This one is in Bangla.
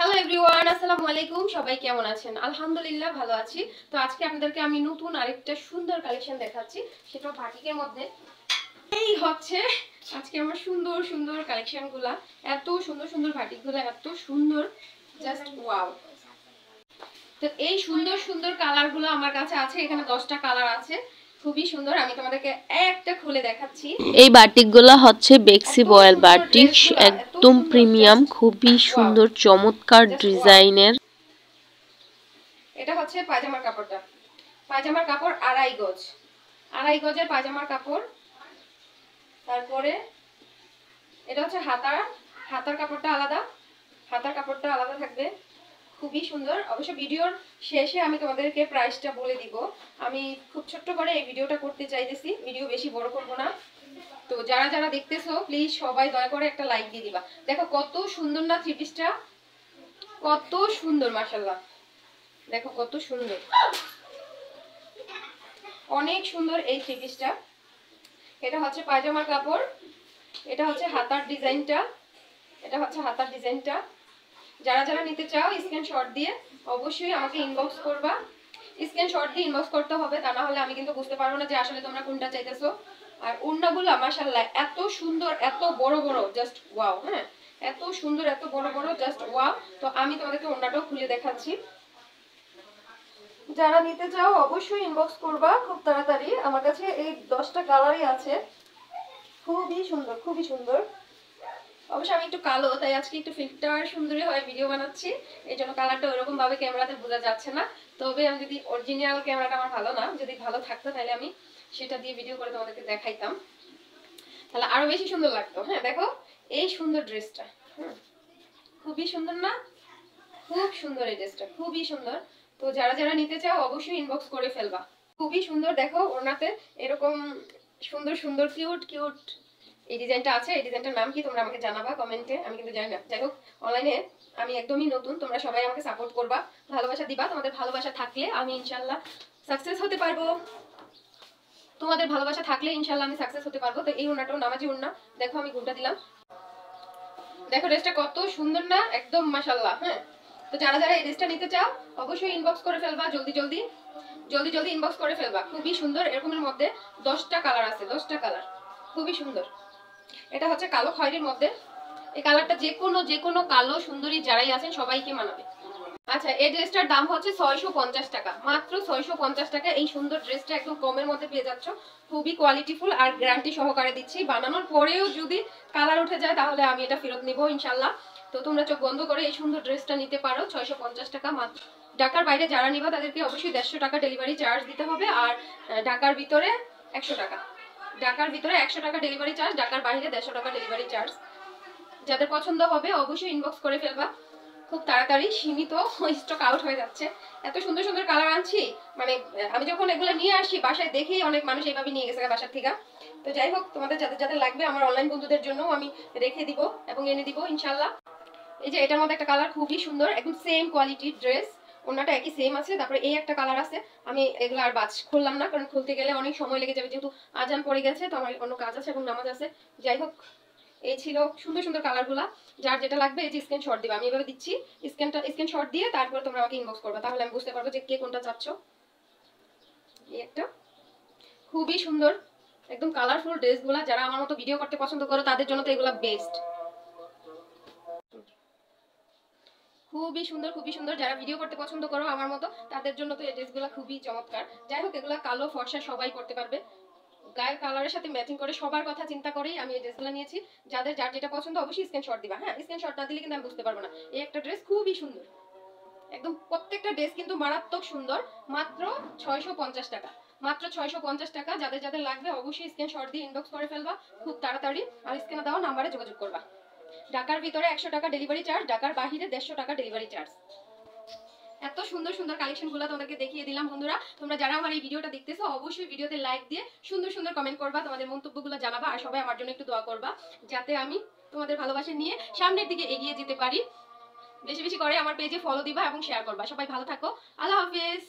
হ্যালো এভরিওয়ান, আসসালামু আলাইকুম। সবাই কেমন আছেন? আলহামদুলিল্লাহ ভালো আছি। তো আজকে আপনাদেরকে আমি নতুন আরেকটা সুন্দর কালেকশন দেখাচ্ছি, সেটা বাটিকের মধ্যে। এই হচ্ছে আজকে আমার সুন্দর সুন্দর কালেকশনগুলা। এত সুন্দর সুন্দর বাটিকগুলো, এত সুন্দর, জাস্ট ওয়াও। তো এই সুন্দর সুন্দর কালারগুলো আমার কাছে আছে। এখানে 10টা কালার আছে, খুবই সুন্দর। আমি তোমাদেরকে একটা খুলে দেখাচ্ছি। এই বাটিকগুলো হচ্ছে বেক্সি বয়েল বাটিক, একদম প্রিমিয়াম, খুবই সুন্দর, চমৎকার ডিজাইনের। এটা হচ্ছে পায়জামার কাপড়টা। পায়জামার কাপড় আড়াই গজের পায়জামার কাপড়। তারপরে এটা হচ্ছে হাতার কাপড়টা আলাদা থাকবে, খুবই সুন্দর। অবশ্য ভিডিওর শেষে আমি তোমাদেরকে প্রাইসটা বলে দিব। আমি খুব ছোট্ট করে এই ভিডিওটা করতে চাইতেছি, ভিডিও বেশি বড় করব না। তো যারা যারা দেখতেছো প্লিজ সবাই দয়া করে একটা লাইক দিয়ে দিবা। দেখো কত সুন্দর না থ্রি পিসটা, কত সুন্দর মাশাআল্লাহ। দেখো কত সুন্দর, অনেক সুন্দর এই থ্রি পিসটা। এটা হচ্ছে পায়জামার কাপড়, এটা হচ্ছে হাতার ডিজাইনটা। যারা যারা নিতে চাও স্ক্রিনশট দিয়ে অবশ্যই আমাকে ইনবক্স করবা। স্ক্রিনশট দিয়ে ইনবক্স করতে হবে, তা না হলে আমি কিন্তু বুঝতে পারবো না যে আসলে তোমরা কোনটা চাইতেছো। আর ওড়নাগুলো মাশাআল্লাহ এত সুন্দর, এত বড় বড়, জাস্ট ওয়াও। হ্যাঁ, এত সুন্দর, এত বড় বড়, জাস্ট ওয়াও। তো আমি তোমাদেরকে ওড়নাটাও খুলে দেখাচ্ছি। যারা নিতে চাও অবশ্যই ইনবক্স করবা খুব তাড়াতাড়ি। আমার কাছে এই 10টা কালারই আছে, খুবই সুন্দর, খুবই সুন্দর। অবশ্য আমি একটু কালো, তাই আজকে একটু ফিল্টার সুন্দরী হয়ে ভিডিও বানাচ্ছি, এই জন্য কালারটা ওরকম ভাবে ক্যামেরাতে বোঝা যাচ্ছে না। তবে আমি যদি অরিজিনাল ক্যামেরাটা আমার ভালো না, যদি ভালো থাকতো তাহলে আমি সেটা দিয়ে ভিডিও করে তোমাদেরকে দেখাইতাম, তাহলে আরো বেশি সুন্দর লাগতো। হ্যাঁ দেখো এই সুন্দর ড্রেসটা, খুবই সুন্দর না? খুব সুন্দর এই ড্রেসটা, খুবই সুন্দর। তো যারা যারা নিতে চাও অবশ্যই ইনবক্স করে ফেলবা। খুবই সুন্দর। দেখো ওনাতে এরকম সুন্দর সুন্দর কিউট কিউট এই ডিজাইনটা আছে। এই ডিজাইনটার নাম কি তোমরা আমাকে জানাবা কমেন্টে, আমি কিন্তু জানি না। যাই হোক, অনলাইনে আমি একদমই নতুন, তোমরা সবাই আমাকে সাপোর্ট করবা, ভালোবাসা দিবা। তোমাদের ভালোবাসা থাকলে আমি ইনশাআল্লাহ সাকসেস হতে পারবো। তোমাদের ভালোবাসা থাকলে ইনশাআল্লাহ আমি সাকসেস হতে পারবো। তো এই ওড়নাটাও নামাজি ওড়না, দেখো আমি ঘুমটা দিলাম। দেখো ড্রেসটা কত সুন্দর না, একদম মাশাআল্লাহ। হ্যাঁ, তো যারা যারা এই ড্রেসটা নিতে চাও অবশ্যই ইনবক্স করে ফেলবা, জলদি জলদি ইনবক্স করে ফেলবা। খুবই সুন্দর, এরকমের মধ্যে 10টা কালার আছে, 10টা কালার, খুবই সুন্দর। এটা হচ্ছে কালো খয়েরির মধ্যে। এই কালারটা যে কোনো কালো সুন্দরী যারাই আছেন সবাইকে মানাবে। আচ্ছা, এই ড্রেসটার দাম হচ্ছে 650 টাকা, মাত্র 650 টাকা। এই সুন্দর ড্রেসটা একদম কমের মধ্যে পেয়ে যাচ্ছ, খুবই কোয়ালিটিফুল আর গ্যারান্টি সহকারে দিচ্ছি। বানানোর পরেও যদি কালার উঠে যায় তাহলে আমি এটা ফেরত নিব ইনশাআল্লাহ। তো তোমরা চোখ বন্ধ করে এই সুন্দর ড্রেসটা নিতে পারো, 650 টাকা মাত্র। ঢাকার বাইরে যারা নিবা তাদেরকে অবশ্যই 150 টাকা ডেলিভারি চার্জ দিতে হবে, আর ঢাকার ভিতরে 100 টাকা। ঢাকার ভিতরে 100 টাকা ডেলিভারি চার্জ, ঢাকার বাইরে 150 টাকা ডেলিভারি চার্জ। যাদের পছন্দ হবে অবশ্যই ইনবক্স করে ফেলবা খুব তাড়াতাড়ি, সীমিত স্টক আউট হয়ে যাচ্ছে। এত সুন্দর সুন্দর কালার আনছি, মানে আমি যখন এগুলো নিয়ে আসি বাসায় দেখেই অনেক মানুষ এইভাবে নিয়ে গেছে বাসার থেকে। তো যাই হোক, তোমাদের যাদের যাদের লাগবে আমার অনলাইন বন্ধুদের জন্য আমি রেখে দিব এবং এনে দিব ইনশাআল্লাহ। এই যে এটার মধ্যে একটা কালার খুবই সুন্দর, একদম সেম কোয়ালিটির ড্রেস, ওনাটা একই সেম আছে। তারপরে এই একটা কালার আছে, আমি এগুলো আর বাজ খুললাম না, কারণ খুলতে গেলে অনেক সময় লেগে যাবে, যেহেতু আজান পড়ে গেছে, তো আমার অন্য কাজ আছে এবং নামাজ আছে। যাই হোক, এই ছিল সুন্দর সুন্দর কালারগুলা। যার যেটা লাগবে এই যে স্ক্রিনশট দিবা, আমি এভাবে দিচ্ছি, স্ক্রিনশট দিয়ে তারপর তোমরা আমাকে ইনবক্স করবে, তাহলে আমি বুঝতে পারবো যে কে কোনটা চাচ্ছ। এই একটা খুবই সুন্দর একদম কালারফুল ড্রেসগুলা, যারা আমার মতো ভিডিও করতে পছন্দ করো তাদের জন্য তো এগুলা বেস্ট। খুবই সুন্দর, খুবই সুন্দর। যারা ভিডিও করতে পছন্দ করো আমার মতো তাদের জন্য তো এই ড্রেসগুলো খুবই চমৎকার। যাই হোক, এগুলা কালো ফর্সা সবাই করতে পারবে, গায়ের কালারের সাথে ম্যাচিং করে, সবার কথা চিন্তা করেই আমি এই ড্রেসগুলো নিয়েছি। যাদের যার যেটা পছন্দ অবশ্যই স্ক্রিনশট দিবা। হ্যাঁ, স্ক্রিনশট না দিলে কিন্তু আমি বুঝতে পারবো না। এই একটা ড্রেস খুবই সুন্দর, একদম প্রত্যেকটা ড্রেস কিন্তু মারাত্মক সুন্দর। মাত্র 650 টাকা, মাত্র 650 টাকা। যাদের যাদের লাগবে অবশ্যই স্ক্রিনশট দিয়ে ইনবক্স করে ফেলবা খুব তাড়াতাড়ি, আর স্ক্রিনে দেওয়া নাম্বারে যোগাযোগ করবা। ঢাকার ভিতরে 100 টাকা ডেলিভারি চার্জ, ঢাকার বাইরে 150 টাকা ডেলিভারি চার্জ। এত সুন্দর সুন্দর কালেকশনগুলো তোমাদেরকে দেখিয়ে দিলাম বন্ধুরা। তোমরা যারা আমার এই ভিডিওটা দেখতেছো অবশ্যই ভিডিওতে লাইক দিয়ে সুন্দর সুন্দর কমেন্ট করবা, তোমাদের মন্তব্যগুলো জানাবা, আর সবাই আমার জন্য একটু দোয়া করবা যাতে আমি তোমাদের ভালোবাসা নিয়ে সামনের দিকে এগিয়ে যেতে পারি। বেশি বেশি করে আমার পেজে ফলো দিবা এবং শেয়ার করবা। সবাই ভালো থাকো, আল্লাহ হাফেজ।